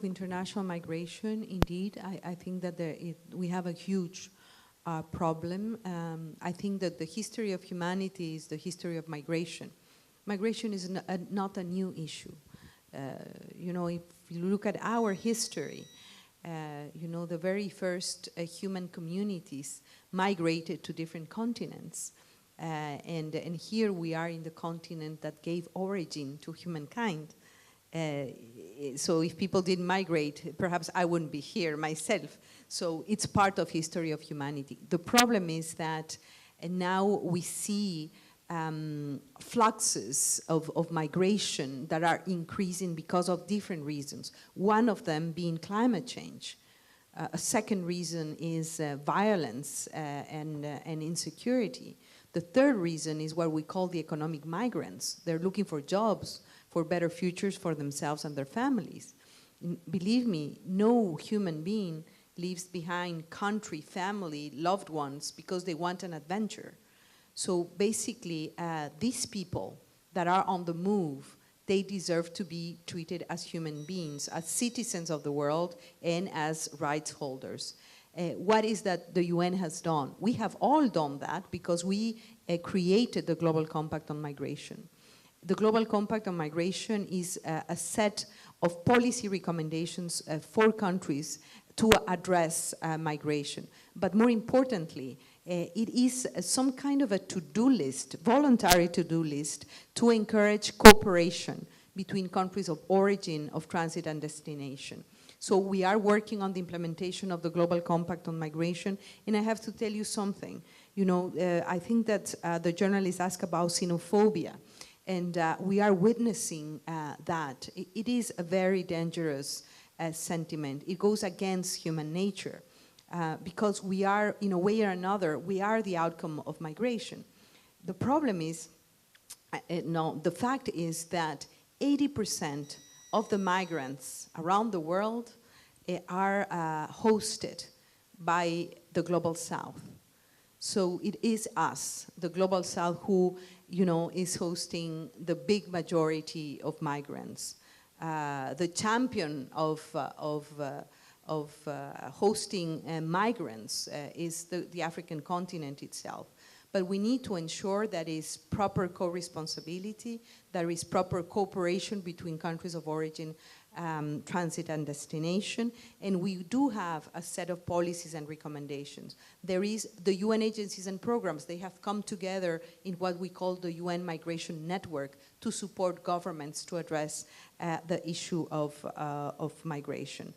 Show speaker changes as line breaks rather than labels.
of international migration, indeed, I think that we have a huge problem. I think that the history of humanity is the history of migration. Migration is not a new issue. You know, if you look at our history, you know, the very first human communities migrated to different continents. And here we are in the continent that gave origin to humankind. So if people didn't migrate, perhaps I wouldn't be here myself. So it's part of history of humanity. The problem is that now we see fluxes of migration that are increasing because of different reasons. One of them being climate change. A second reason is violence and insecurity. The third reason is what we call the economic migrants. They're looking for jobs, for better futures for themselves and their families. Believe me, no human being leaves behind country, family, loved ones because they want an adventure. So basically, these people that are on the move, they deserve to be treated as human beings, as citizens of the world, and as rights holders. What is that the UN has done? We have all done that because we created the Global Compact on Migration. The Global Compact on Migration is a set of policy recommendations for countries to address migration. But more importantly, it is some kind of a to-do list, voluntary to-do list, to encourage cooperation between countries of origin, of transit, and destination. So we are working on the implementation of the Global Compact on Migration, and I have to tell you something. You know, I think that the journalist asked about xenophobia, and we are witnessing that. It is a very dangerous sentiment. It goes against human nature. Because we are, in a way or another, we are the outcome of migration. The problem is, the fact is that 80% of the migrants around the world are hosted by the Global South. So it is us, the Global South, who, you know, is hosting the big majority of migrants. The champion of hosting migrants is the African continent itself. But we need to ensure that is proper co-responsibility, there is proper cooperation between countries of origin, transit and destination, and we do have a set of policies and recommendations. There is the UN agencies and programs, they have come together in what we call the UN Migration Network to support governments to address the issue of migration.